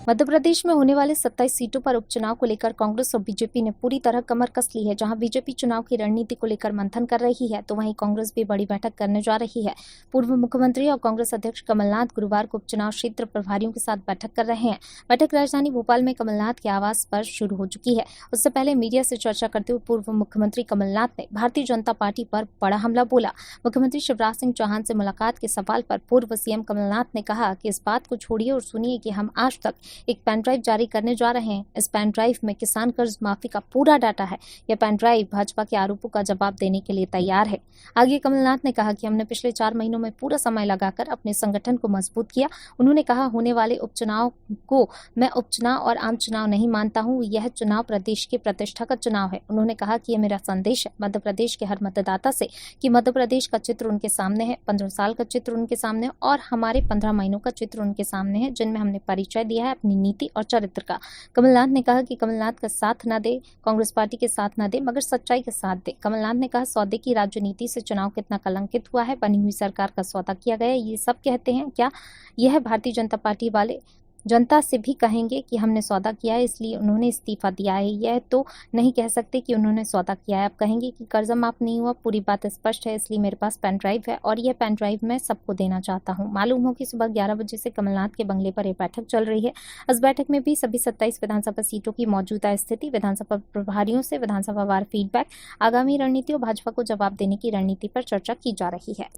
मध्य प्रदेश में होने वाले 27 सीटों पर उपचुनाव को लेकर कांग्रेस और बीजेपी ने पूरी तरह कमर कस ली है। जहां बीजेपी चुनाव की रणनीति को लेकर मंथन कर रही है, तो वहीं कांग्रेस भी बड़ी बैठक करने जा रही है। पूर्व मुख्यमंत्री और कांग्रेस अध्यक्ष कमलनाथ गुरुवार को उपचुनाव क्षेत्र प्रभारियों के साथ बैठक कर रहे हैं। बैठक राजधानी भोपाल में कमलनाथ के आवास पर शुरू हो चुकी है। उससे पहले मीडिया से चर्चा करते हुए पूर्व मुख्यमंत्री कमलनाथ ने भारतीय जनता पार्टी पर बड़ा हमला बोला। मुख्यमंत्री शिवराज सिंह चौहान से मुलाकात के सवाल पर पूर्व सीएम कमलनाथ ने कहा कि इस बात को छोड़िए और सुनिए कि हम आज तक एक पेन ड्राइव जारी करने जा रहे हैं। इस पेन ड्राइव में किसान कर्ज माफी का पूरा डाटा है। यह पेन ड्राइव भाजपा के आरोपों का जवाब देने के लिए तैयार है। आगे कमलनाथ ने कहा कि हमने पिछले 4 महीनों में पूरा समय लगाकर अपने संगठन को मजबूत किया। उन्होंने कहा, होने वाले उपचुनाव को मैं उपचुनाव और आम चुनाव नहीं मानता हूं, यह चुनाव प्रदेश की प्रतिष्ठा का चुनाव है। उन्होंने कहा कि यह मेरा संदेश है मध्य प्रदेश के हर मतदाता से कि मध्य प्रदेश का चित्र उनके सामने है, 15 साल का चित्र उनके सामने है और हमारे 15 महीनों का चित्र उनके सामने है, जिनमें हमने परिचय दिया है अपनी नीति और चरित्र का। कमलनाथ ने कहा कि कमलनाथ का साथ न दे, कांग्रेस पार्टी के साथ न दे, मगर सच्चाई के साथ दे। कमलनाथ ने कहा, सौदे की राजनीति से चुनाव कितना कलंकित हुआ है, बनी हुई सरकार का सौदा किया गया, ये सब कहते हैं क्या? यह भारतीय जनता पार्टी वाले जनता से भी कहेंगे कि हमने सौदा किया है इसलिए उन्होंने इस्तीफा दिया है। यह तो नहीं कह सकते कि उन्होंने सौदा किया है। अब कहेंगे कि कर्जा माफ नहीं हुआ। पूरी बात स्पष्ट है, इसलिए मेरे पास पेन ड्राइव है और यह पेन ड्राइव मैं सबको देना चाहता हूं। मालूम हो कि सुबह 11 बजे से कमलनाथ के बंगले पर यह बैठक चल रही है। इस बैठक में भी सभी 27 विधानसभा सीटों की मौजूदा स्थिति, विधानसभा प्रभारियों से विधानसभा वार फीडबैक, आगामी रणनीति और भाजपा को जवाब देने की रणनीति पर चर्चा की जा रही है।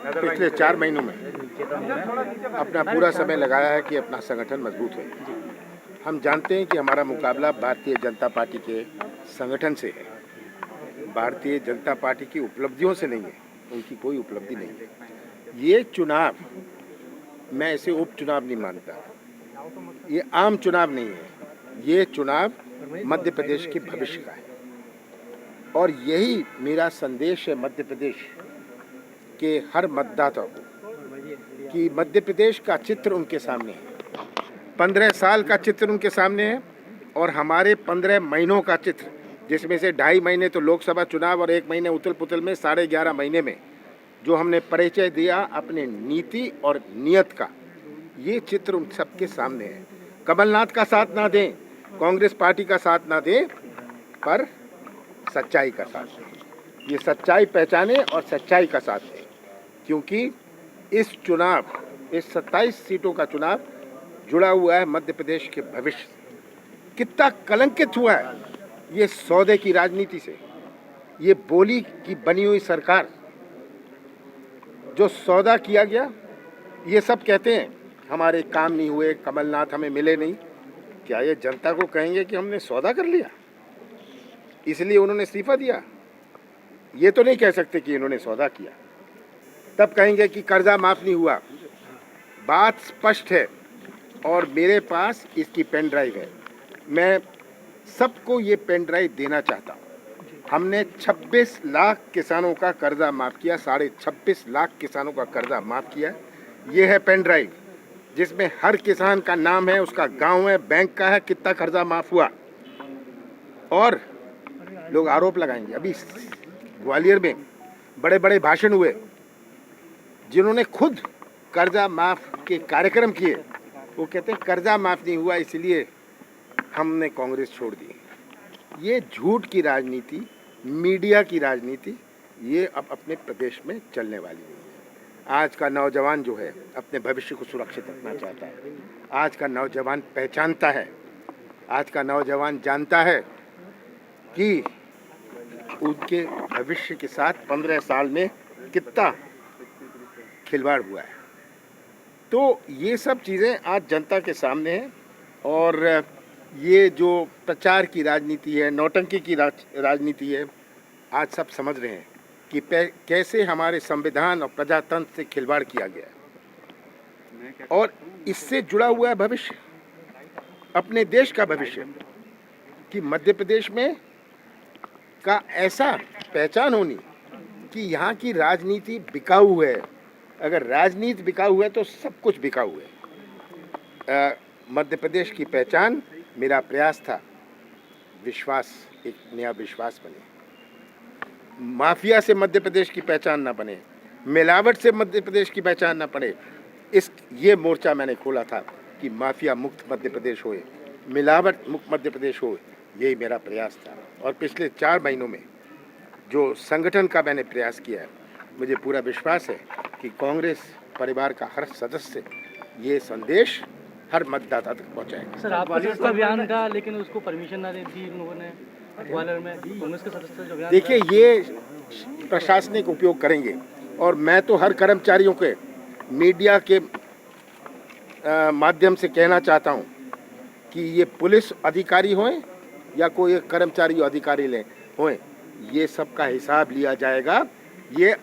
पिछले 4 महीनों में अपना पूरा समय लगाया है कि अपना संगठन मजबूत हो। हम जानते हैं कि हमारा मुकाबला भारतीय जनता पार्टी के संगठन से है, भारतीय जनता पार्टी की उपलब्धियों से नहीं है। उनकी कोई उपलब्धि नहीं है। ये चुनाव मैं इसे उपचुनाव नहीं मानता, ये आम चुनाव नहीं है। ये चुनाव मध्य प्रदेश के भविष्य का है और यही मेरा संदेश है मध्य प्रदेश के हर मतदाता को कि मध्य प्रदेश का चित्र उनके सामने है, 15 साल का चित्र उनके सामने है और हमारे 15 महीनों का चित्र, जिसमें से 2.5 महीने तो लोकसभा चुनाव और 1 महीने उथल पुथल में 11.5 महीने में जो हमने परिचय दिया अपने नीति और नियत का, ये चित्र उन सबके सामने है। कमलनाथ का साथ ना दें, कांग्रेस पार्टी का साथ ना दें, पर सच्चाई का साथ दें। ये सच्चाई पहचाने और सच्चाई का साथ दें, क्योंकि इस चुनाव, इस 27 सीटों का चुनाव जुड़ा हुआ है मध्य प्रदेश के भविष्य से। कितना कलंकित हुआ है ये सौदे की राजनीति से, ये बोली की बनी हुई सरकार, जो सौदा किया गया। ये सब कहते हैं हमारे काम नहीं हुए, कमलनाथ हमें मिले नहीं। क्या ये जनता को कहेंगे कि हमने सौदा कर लिया इसलिए उन्होंने इस्तीफा दिया? ये तो नहीं कह सकते कि इन्होंने सौदा किया। तब कहेंगे कि कर्जा माफ नहीं हुआ। बात स्पष्ट है और मेरे पास इसकी पेन ड्राइव है। मैं सबको ये पेन ड्राइव देना चाहता हूँ। हमने 26 लाख किसानों का कर्जा माफ किया, 26.5 लाख किसानों का कर्जा माफ किया। ये है पेन ड्राइव जिसमें हर किसान का नाम है, उसका गांव है, बैंक का है, कितना कर्जा माफ हुआ। और लोग आरोप लगाएंगे, अभी ग्वालियर में बड़े बड़े भाषण हुए, जिन्होंने खुद कर्जा माफ के कार्यक्रम किए, वो कहते हैं कर्जा माफ नहीं हुआ इसलिए हमने कांग्रेस छोड़ दी। ये झूठ की राजनीति, मीडिया की राजनीति, ये अब अपने प्रदेश में चलने वाली नहीं है। आज का नौजवान जो है अपने भविष्य को सुरक्षित रखना चाहता है। आज का नौजवान पहचानता है, आज का नौजवान जानता है कि उनके भविष्य के साथ 15 साल में कितना खिलवाड़ हुआ है। तो ये सब चीज़ें आज जनता के सामने हैं और ये जो प्रचार की राजनीति है, नौटंकी की राजनीति है, आज सब समझ रहे हैं कि कैसे हमारे संविधान और प्रजातंत्र से खिलवाड़ किया गया है और इससे जुड़ा हुआ है भविष्य, अपने देश का भविष्य, कि मध्य प्रदेश में का ऐसा पहचान होनी कि यहाँ की राजनीति बिकाऊ है। अगर राजनीति बिकाऊ है तो सब कुछ बिकाऊ है। मध्य प्रदेश की पहचान, मेरा प्रयास था विश्वास, एक नया विश्वास बने, माफिया से मध्य प्रदेश की पहचान ना बने, मिलावट से मध्य प्रदेश की पहचान ना बने। ये मोर्चा मैंने खोला था कि माफिया मुक्त मध्य प्रदेश होए, मिलावट मुक्त मध्य प्रदेश हो, यही मेरा प्रयास था। और पिछले 4 महीनों में जो संगठन का मैंने प्रयास किया है, मुझे पूरा विश्वास है कि कांग्रेस परिवार का हर सदस्य ये संदेश हर मतदाता तक पहुंचाएगा। सर आपका सदस्य अभियान था, लेकिन उसको परमिशन ना दी उन लोगों ने ग्वालियर में कांग्रेस के सदस्य जो अभियान। देखिए, ये प्रशासनिक उपयोग करेंगे और मैं तो हर कर्मचारियों के मीडिया के माध्यम से कहना चाहता हूं कि ये पुलिस अधिकारी हों या कोई एक कर्मचारी अधिकारी ले हों, ये सब का हिसाब लिया जाएगा। ये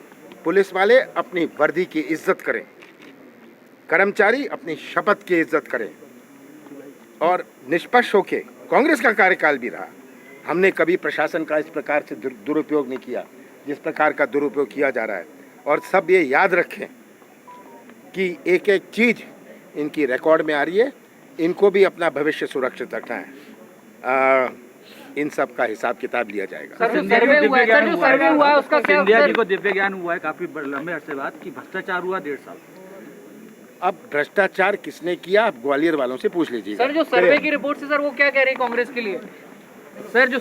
पुलिस वाले अपनी वर्दी की इज्जत करें, कर्मचारी अपनी शपथ की इज्जत करें और निष्पक्ष होके। कांग्रेस का कार्यकाल भी रहा, हमने कभी प्रशासन का इस प्रकार से दुरुपयोग नहीं किया जिस प्रकार का दुरुपयोग किया जा रहा है। और सब ये याद रखें कि एक एक चीज़ इनकी रिकॉर्ड में आ रही है, इनको भी अपना भविष्य सुरक्षित रखना है। इन सब का हिसाब किताब लिया जाएगा। सर, जो सर्वे हुआ है उसका क्या? सिंधिया जी को दिव्य ज्ञान हुआ है काफी लंबे अरसे बाद कि भ्रष्टाचार हुआ 1.5 साल। अब भ्रष्टाचार किसने किया, आप ग्वालियर वालों से पूछ लीजिए। सर, जो सर्वे की रिपोर्ट से सर वो क्या कह रही है कांग्रेस के लिए? सर जो